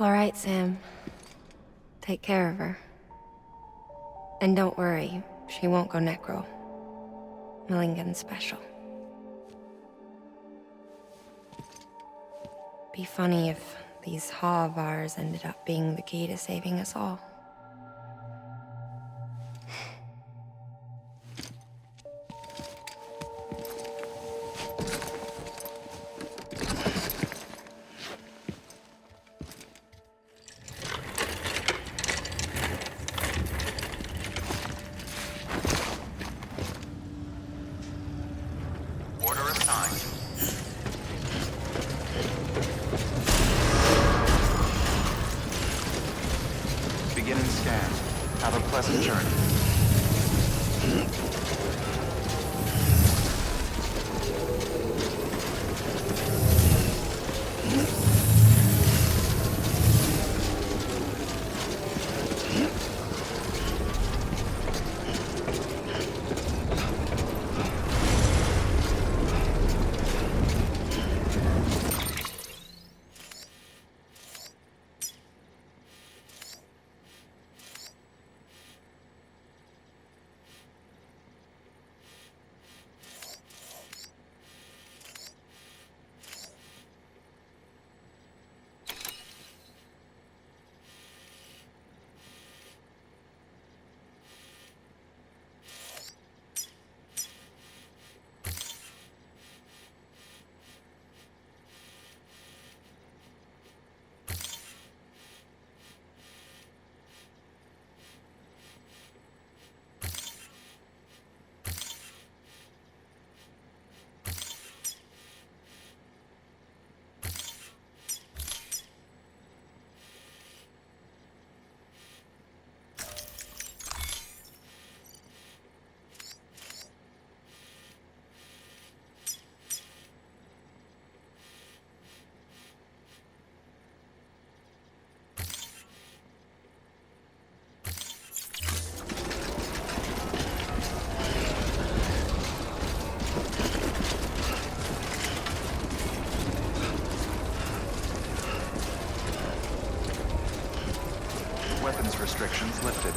All right, Sam. Take care of her. And don't worry, she won't go necro. Millingen's special. Be funny if these Ha of ours ended up being the key to saving us all. Order assigned. Beginning scan. Have a pleasant journey. Weapons restrictions lifted.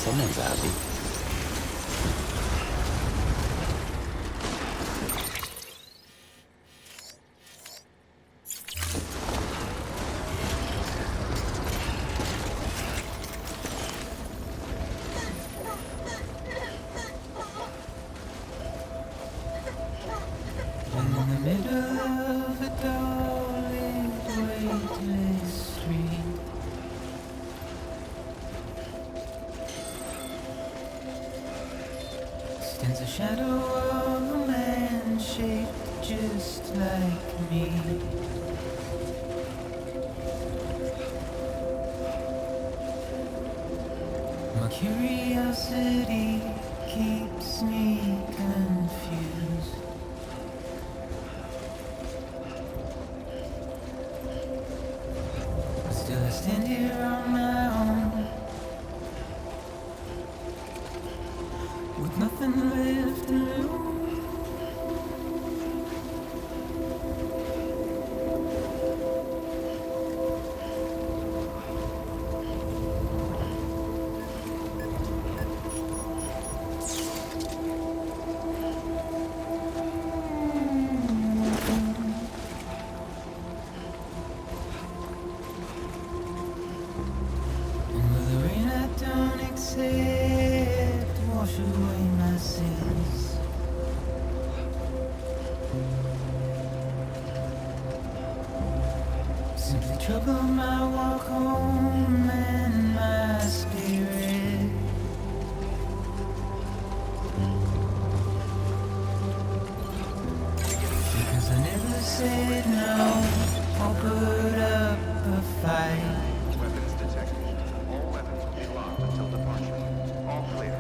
Someone's happy. In the middle of a dull-lit, weightless street, stands a shadow of a man shaped just like me. My curiosity keeps me confused. But still I stand here on my own, with nothing left to lose. And with the rain I don't accept wash away my sins. Simply trouble my walk home and my spirit. Because I never said no or put up a fight. Weapons detected. All weapons will be locked until departure. All clear.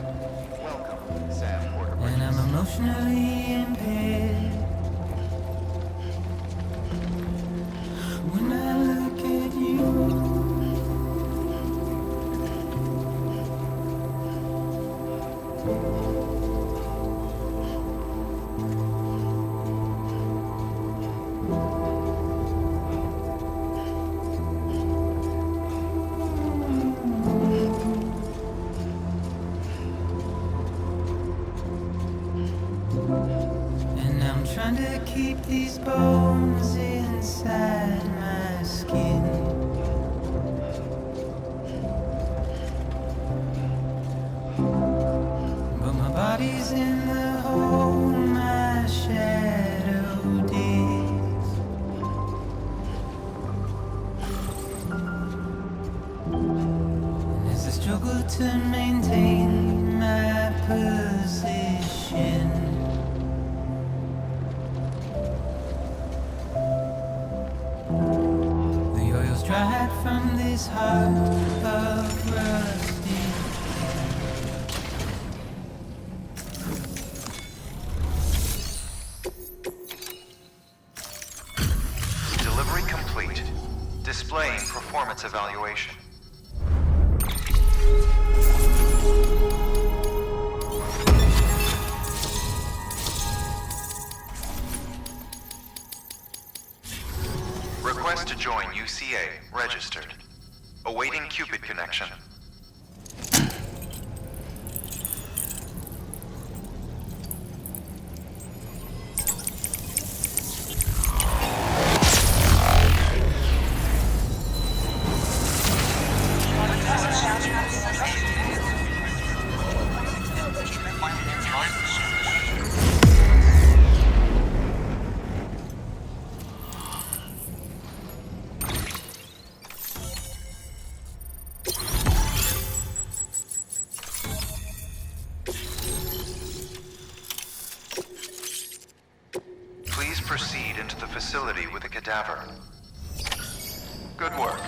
Welcome, Sam Porter. And I'm emotionally impaired. When I look at you, and I'm trying to keep these bones inside my skin. But my body's in the hole my shadow digs. And as I struggle to maintain my position, the oil's dried from this heart of rusted. Delivery complete. Displaying performance evaluation. Request to join UCA. Registered. Awaiting Cupid connection. Please proceed into the facility with the cadaver. Good work.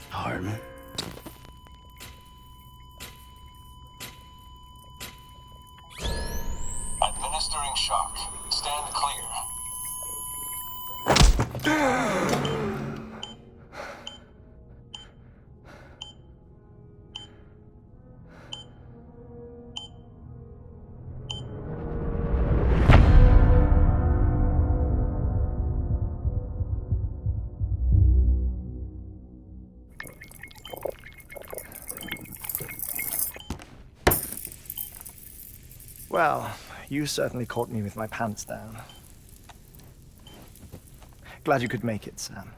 Hartman. Administering shock. Stand clear. Well, you certainly caught me with my pants down. Glad you could make it, Sam.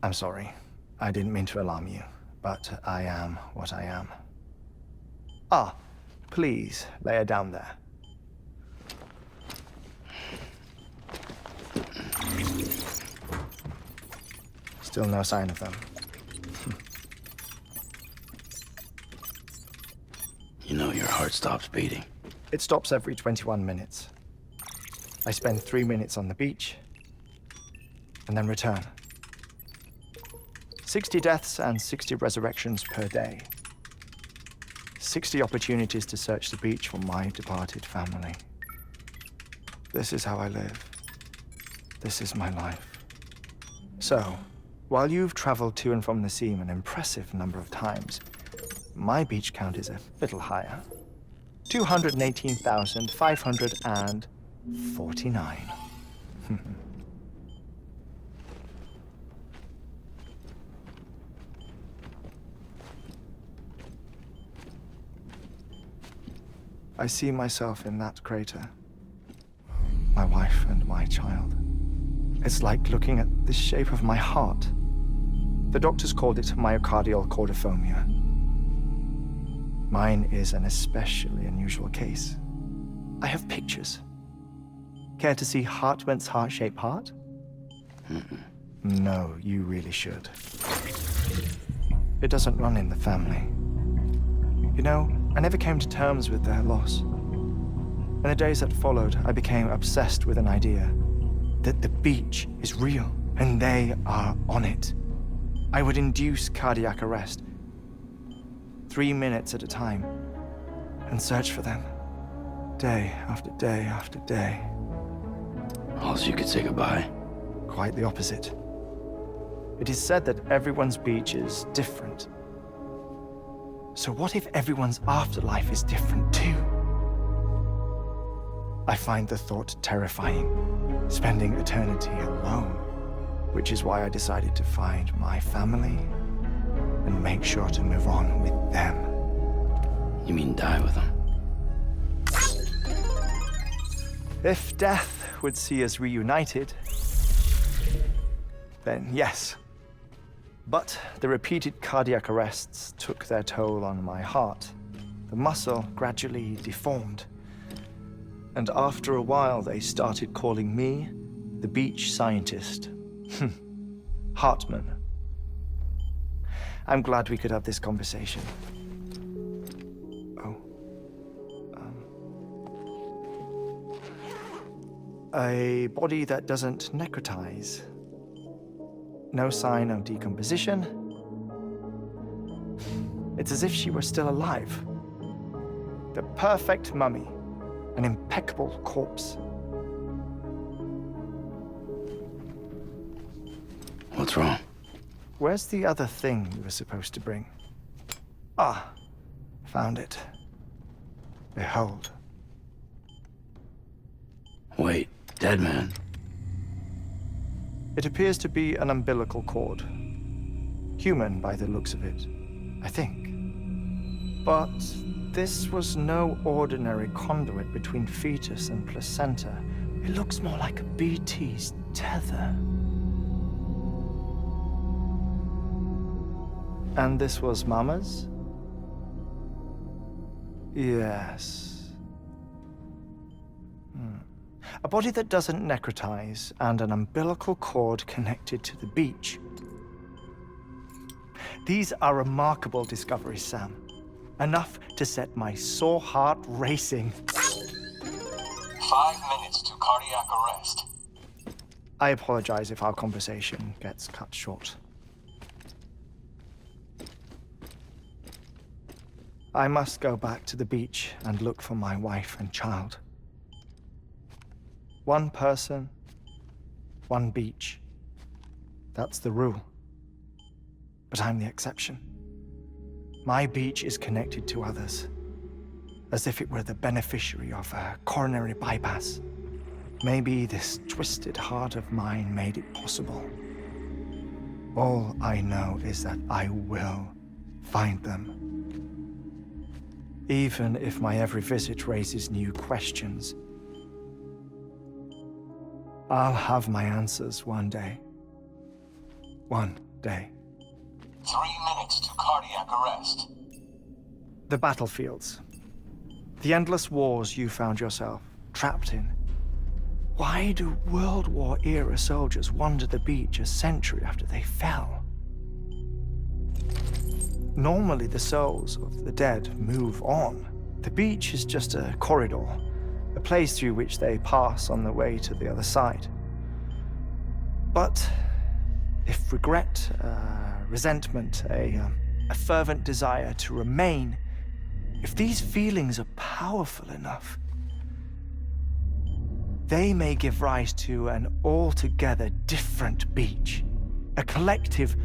I'm sorry. I didn't mean to alarm you, but I am what I am. Ah, please, lay her down there. Still no sign of them. You know your heart stops beating. It stops every 21 minutes. I spend 3 minutes on the beach, and then return. 60 deaths and 60 resurrections per day. 60 opportunities to search the beach for my departed family. This is how I live. This is my life. So, while you've traveled to and from the sea an impressive number of times, my beach count is a little higher. 218,549. I see myself in that crater. My wife and my child. It's like looking at the shape of my heart. The doctors called it myocardial cordiformia. Mine is an especially unusual case. I have pictures. Care to see Hartman's heart-shaped heart? No, you really should. It doesn't run in the family. You know, I never came to terms with their loss. In the days that followed, I became obsessed with an idea that the beach is real and they are on it. I would induce cardiac arrest, 3 minutes at a time, and search for them, day after day after day. Also, you could say goodbye. Quite the opposite. It is said that everyone's beach is different. So what if everyone's afterlife is different too? I find the thought terrifying, spending eternity alone, which is why I decided to find my family and make sure to move on with them. You mean die with them? If death would see us reunited, then yes. But the repeated cardiac arrests took their toll on my heart. The muscle gradually deformed. And after a while, they started calling me the beach scientist. Hartman. I'm glad we could have this conversation. Oh. A body that doesn't necrotize. No sign of decomposition. It's as if she were still alive. The perfect mummy. An impeccable corpse. What's wrong? Where's the other thing you were supposed to bring? Ah, found it. Behold. Wait, dead man. It appears to be an umbilical cord. Human by the looks of it, I think. But this was no ordinary conduit between fetus and placenta. It looks more like a BT's tether. And this was Mama's? Yes. A body that doesn't necrotize and an umbilical cord connected to the beach. These are remarkable discoveries, Sam. Enough to set my sore heart racing. 5 minutes to cardiac arrest. I apologize if our conversation gets cut short. I must go back to the beach and look for my wife and child. One person, one beach. That's the rule. But I'm the exception. My beach is connected to others, as if it were the beneficiary of a coronary bypass. Maybe this twisted heart of mine made it possible. All I know is that I will find them. Even if my every visit raises new questions, I'll have my answers one day. One day. 3 minutes to cardiac arrest. The battlefields. The endless wars you found yourself trapped in. Why do World War-era soldiers wander the beach a century after they fell? Normally, the souls of the dead move on. The beach is just a corridor, a place through which they pass on the way to the other side. But if regret, resentment, a fervent desire to remain, if these feelings are powerful enough, they may give rise to an altogether different beach, a collective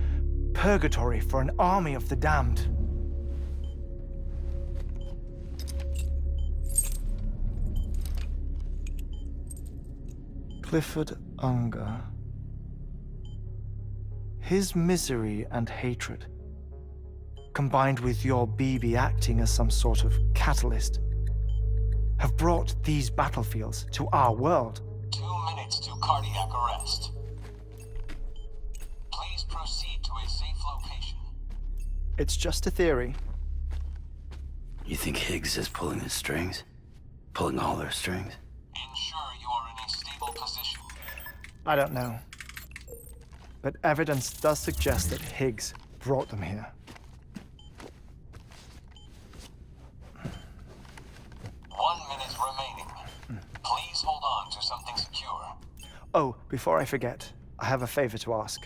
purgatory for an army of the damned. Clifford Unger. His misery and hatred, combined with your BB acting as some sort of catalyst, have brought these battlefields to our world. 2 minutes to cardiac arrest. Please proceed to a safe location. It's just a theory. You think Higgs is pulling the strings? Pulling all their strings? Ensure you are in a stable position. I don't know. But evidence does suggest that Higgs brought them here. 1 minute remaining. Please hold on to something secure. Oh, before I forget, I have a favor to ask.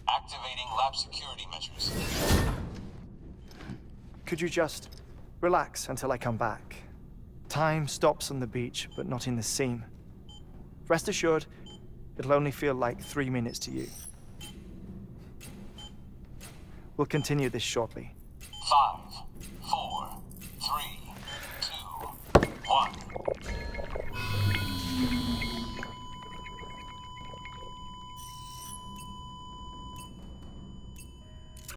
Activating lab security measures. Could you just relax until I come back? Time stops on the beach, but not in the scene. Rest assured, it'll only feel like 3 minutes to you. We'll continue this shortly. 5, 4, 3, 2, 1.